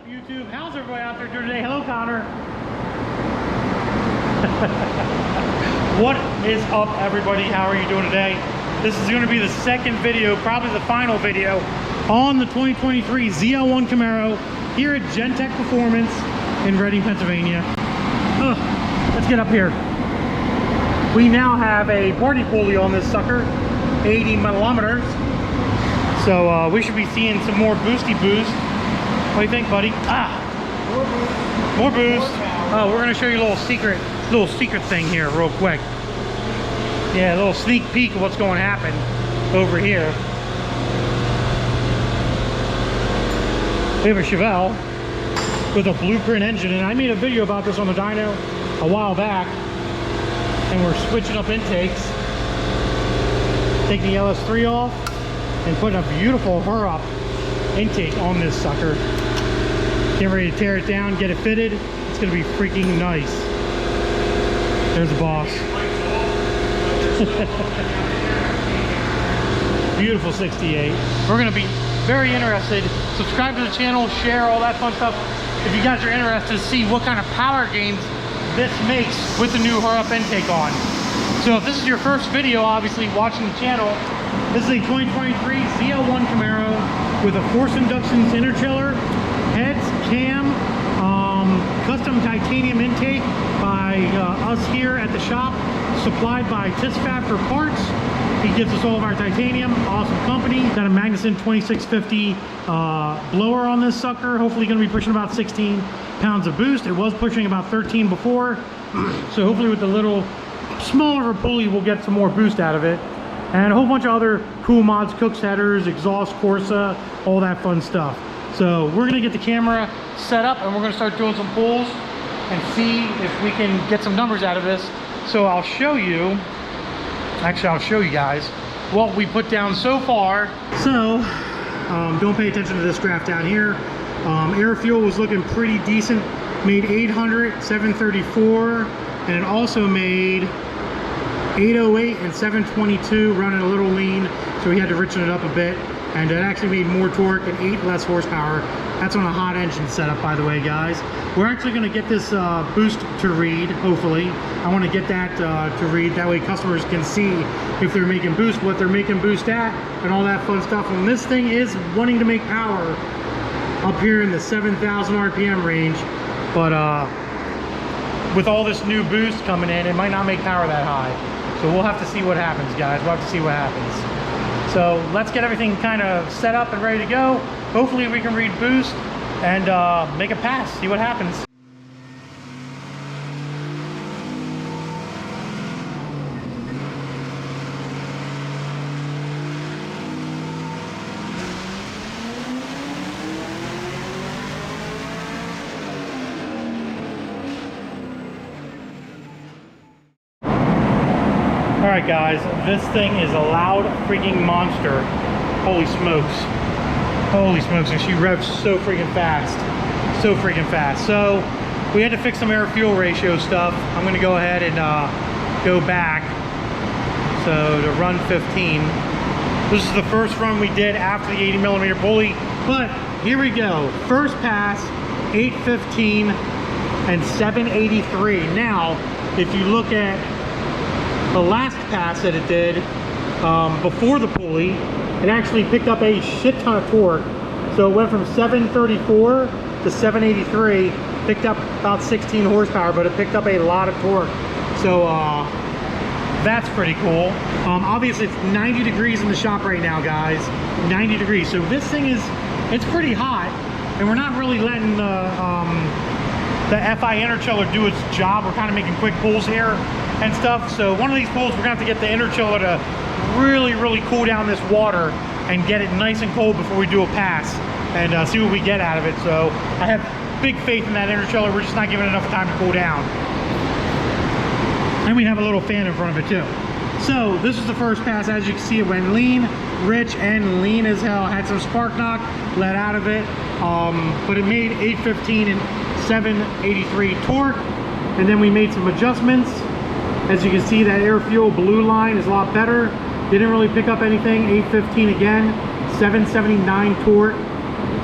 up, YouTube? How's everybody out there doing today? Hello, Connor. What is up, everybody? How are you doing today? This is going to be the second video, probably the final video, on the 2023 ZL1 Camaro here at Gentek Performance in Reading, Pennsylvania. Let's get up here. We now have a party pulley on this sucker, 80 millimeters. So we should be seeing some more boosty boost. What do you think, buddy? More boost. Oh, we're gonna show you a little secret thing here real quick. Yeah, a little sneak peek of what's going to happen over here. We have a Chevelle with a blueprint engine, and I made a video about this on the dyno a while back. And we're switching up intakes, taking the LS3 off and putting a beautiful Huron intake on this sucker. Getting ready to tear it down, get it fitted. It's gonna be freaking nice. There's the boss. Beautiful 68. We're gonna be very interested. Subscribe to the channel, share, all that fun stuff. If you guys are interested to see what kind of power gains this makes with the new Huron intake on. So if this is your first video, obviously watching the channel, this is a 2023 ZL1 Camaro with a force inductions interchiller, heads, cam, custom titanium intake by us here at the shop, supplied by TissFab for parts. He gives us all of our titanium. Awesome company. Got a Magnuson 2650 blower on this sucker. Hopefully going to be pushing about 16 pounds of boost. It was pushing about 13 before. So hopefully with the little smaller pulley, we'll get some more boost out of it. And a whole bunch of other cool mods, Cook's headers, exhaust, Corsa, all that fun stuff. So we're going to get the camera set up and we're going to start doing some pulls and see if we can get some numbers out of this. So I'll show you, actually I'll show you guys what we put down so far. So don't pay attention to this graph down here. Air fuel was looking pretty decent, made 800, 734, and it also made 808 and 722, running a little lean, so we had to richen it up a bit, and it actually made more torque and 8 less horsepower. That's on a hot engine setup, by the way, guys. We're actually going to get this boost to read, hopefully. I want to get that to read, that way customers can see if they're making boost, what they're making boost at, and all that fun stuff. And this thing is wanting to make power up here in the 7,000 RPM range, but with all this new boost coming in, it might not make power that high. So we'll have to see what happens, guys. We'll have to see what happens. So let's get everything kind of set up and ready to go. Hopefully we can read boost and make a pass, see what happens. Alright guys, this thing is a loud freaking monster. Holy smokes. Holy smokes, and she revs so freaking fast. So freaking fast. So we had to fix some air fuel ratio stuff. I'm gonna go ahead and go back. So to run 15. This is the first run we did after the 80 millimeter pulley. But here we go. First pass, 815 and 783. Now, if you look at the last pass that it did before the pulley, it actually picked up a shit ton of torque. So it went from 734 to 783, picked up about 16 horsepower, but it picked up a lot of torque. So that's pretty cool. Obviously it's 90 degrees in the shop right now, guys. 90 degrees. So this thing is, it's pretty hot, and we're not really letting the FI interchiller do its job. We're kind of making quick pulls here and stuff. So one of these pulls, we're gonna have to get the interchiller to really cool down this water and get it nice and cold before we do a pass and see what we get out of it. So I have big faith in that interchiller. We're just not giving it enough time to cool down. And we have a little fan in front of it too. So this is the first pass. As you can see, it went lean, rich, and lean as hell. Had some spark knock let out of it, but it made 815 and 783 torque. And then we made some adjustments. As you can see, that air fuel blue line is a lot better. Didn't really pick up anything. 815 again, 779 torque.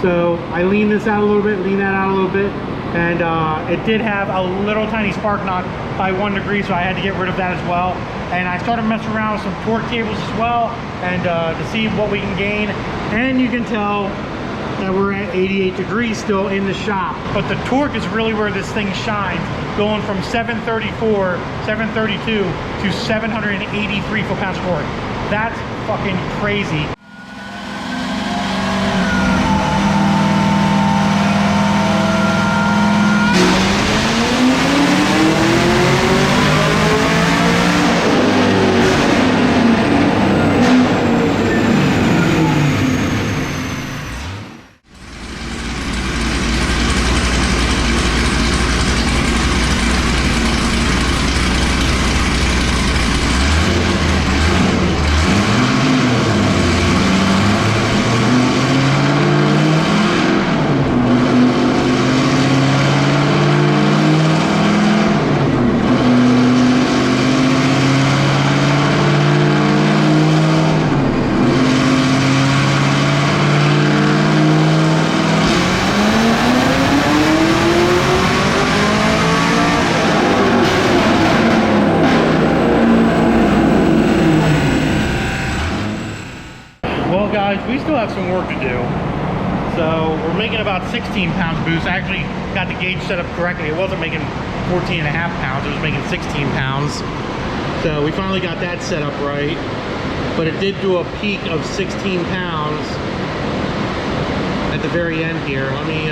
So So I leaned this out a little bit, leaned that out a little bit, and it did have a little tiny spark knot by 1 degree, so I had to get rid of that as well. And I started messing around with some torque cables as well, and to see what we can gain. And you can tell that we're at 88 degrees still in the shop. But the torque is really where this thing shines, going from 734, 732 to 783 foot-pounds torque. That's fucking crazy. We still have some work to do. So we're making about 16 pounds boost. I actually got the gauge set up correctly. It wasn't making 14 and a half pounds, it was making 16 pounds. So we finally got that set up right. But it did do a peak of 16 pounds at the very end here. Let me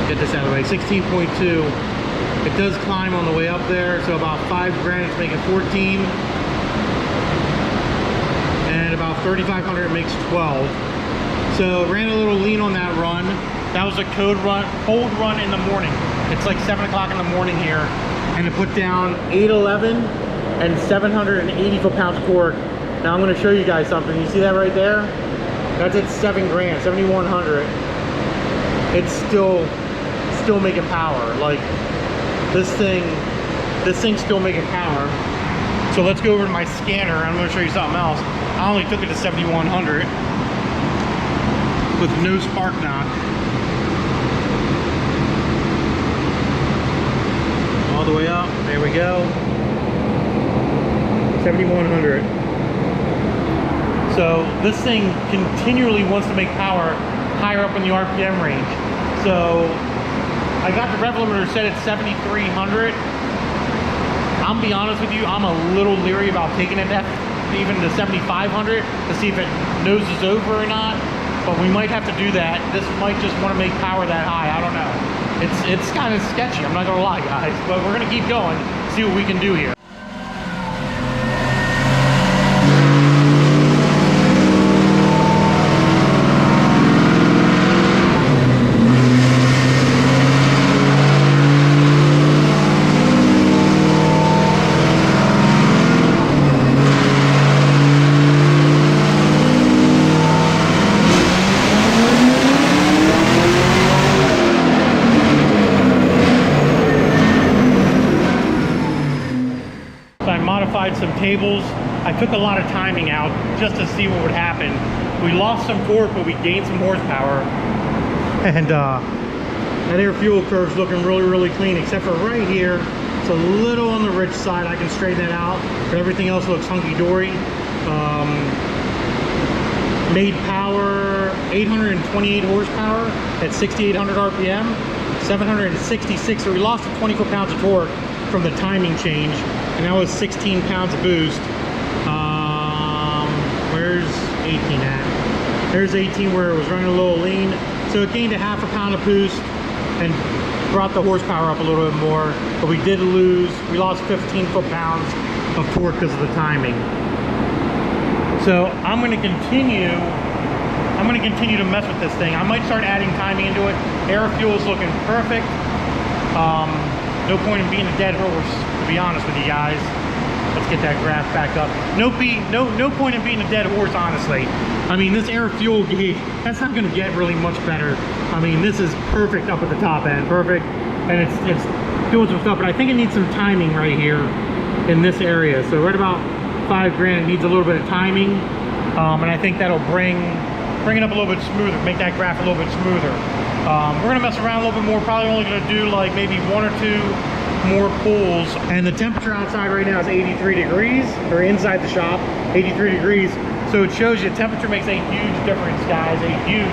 get this out of the way. 16.2. It does climb on the way up there, so about 5 grand it's making 14. And about 3,500 makes 12. So ran a little lean on that run. That was a cold run in the morning. It's like 7 o'clock in the morning here. And it put down 811 and 780 foot-pounds torque. Now I'm gonna show you guys something. You see that right there? That's at 7 grand, 7,100. It's still making power. Like this thing's still making power. So let's go over to my scanner. I'm gonna show you something else. I only took it to 7,100 with no spark knot. All the way up, there we go. 7,100. So this thing continually wants to make power higher up in the RPM range. So I got the rev limiter set at 7,300. I'm be honest with you, I'm a little leery about taking it that even to 7,500 to see if it noses over or not. But we might have to do that. This might just want to make power that high. I don't know. It's kind of sketchy, I'm not gonna lie, guys. But we're gonna keep going, see what we can do here. Some tables. I took a lot of timing out just to see what would happen. We lost some torque, but we gained some horsepower. And that air fuel curve's looking really clean, except for right here. It's a little on the rich side. I can straighten that out, but everything else looks hunky-dory. Made power 828 horsepower at 6,800 RPM, 766. So we lost 20 foot-pounds of torque from the timing change. And that was 16 pounds of boost. Where's 18 at? There's 18 where it was running a little lean. So it gained a half a pound of boost and brought the horsepower up a little bit more. But we lost 15 foot-pounds of torque because of the timing. So I'm gonna continue to mess with this thing. I might start adding timing into it. Air fuel is looking perfect. No point in being a dead horse, to be honest with you guys. Let's get that graph back up. No point in being a dead horse, honestly. I mean, this air fuel gauge, that's not gonna get really much better. I mean, this is perfect up at the top end, perfect. And it's doing some stuff, but I think it needs some timing right here in this area. So right about 5 grand, it needs a little bit of timing. And I think that'll bring bring it up a little bit smoother, make that graph a little bit smoother. We're gonna mess around a little bit more, probably only gonna do like maybe 1 or 2 more pulls. And the temperature outside right now is 83 degrees, or inside the shop, 83 degrees. So it shows you temperature makes a huge difference, guys, a huge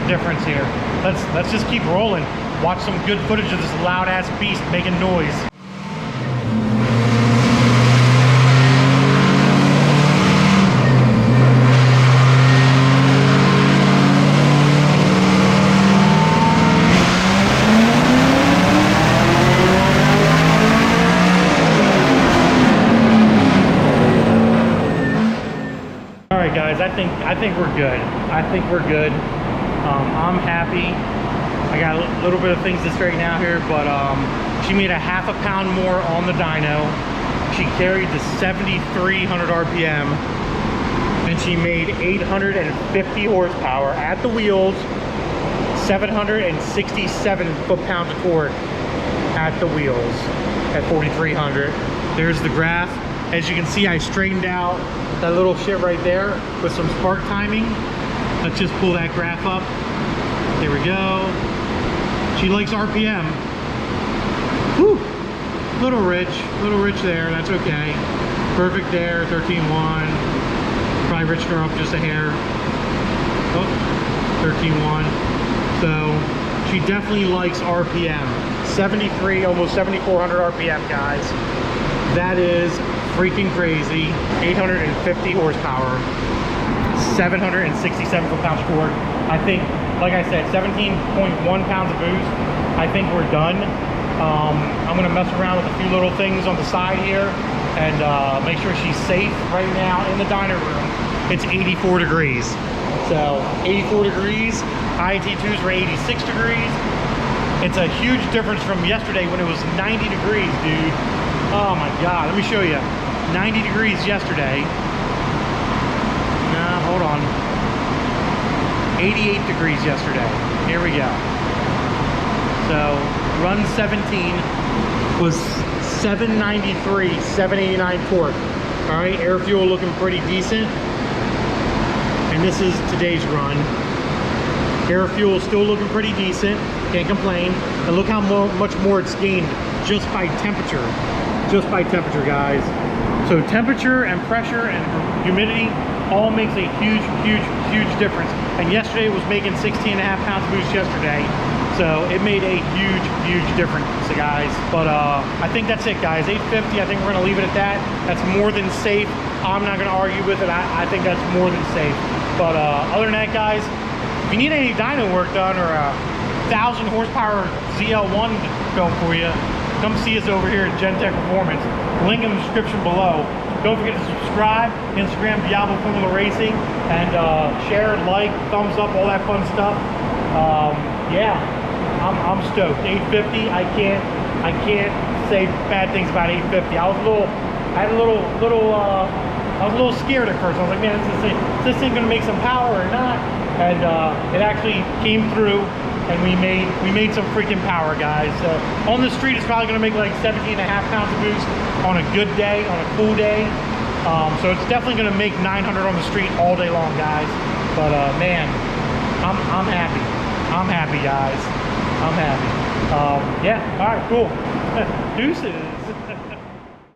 difference here. Let's just keep rolling. Watch some good footage of this loud ass beast making noise. Guys, I think we're good. I think we're good. I'm happy. I got a little bit of things to straighten out here, but she made a ½ pound more on the dyno. She carried the 7,300 RPM, and she made 850 horsepower at the wheels, 767 foot-pounds of torque at the wheels at 4,300. There's the graph. As you can see, I straightened out that little shit right there with some spark timing. Let's just pull that graph up. There we go. She likes RPM. Whew. Little rich there, that's okay. Perfect there, 13.1. Probably riching her up just a hair. Oh, 13.1. So she definitely likes RPM. 73, almost 7,400 RPM, guys. That is freaking crazy. 850 horsepower, 767 foot-pounds of torque. I think, like I said, 17.1 pounds of boost. I think we're done. I'm gonna mess around with a few little things on the side here and make sure she's safe. Right now in the diner room, it's 84 degrees. So 84 degrees, IAT2s were 86 degrees. It's a huge difference from yesterday when it was 90 degrees, dude. Oh my God, let me show you. 90 degrees yesterday. Nah, hold on. 88 degrees yesterday. Here we go. So run 17 was 793, 789 torque. All right, air fuel looking pretty decent. And this is today's run. Air fuel still looking pretty decent. Can't complain. And look how much more it's gained just by temperature. Just by temperature, guys. So temperature and pressure and humidity all makes a huge difference. And yesterday it was making 16.5 pounds of boost yesterday. So it made a huge difference, guys. But I think that's it, guys. 850, I think we're gonna leave it at that. That's more than safe. I'm not gonna argue with it. I think that's more than safe. But other than that, guys, if you need any dyno work done or a 1,000 horsepower ZL1 going for you, come see us over here at Gentek Performance. Link in the description below. Don't forget to subscribe, Instagram, Diablo Formula Racing, and share, like, thumbs up, all that fun stuff. Yeah, I'm stoked. 850, I can't say bad things about 850. I was a little scared at first. I was like, man, is this thing gonna make some power or not? And it actually came through. And we made some freaking power, guys. So on the street, it's probably gonna make like 17.5 pounds of boost on a good day, on a cool day. So it's definitely gonna make 900 on the street all day long, guys. But man, I'm happy. I'm happy, guys. I'm happy. Yeah, all right, cool. Deuces.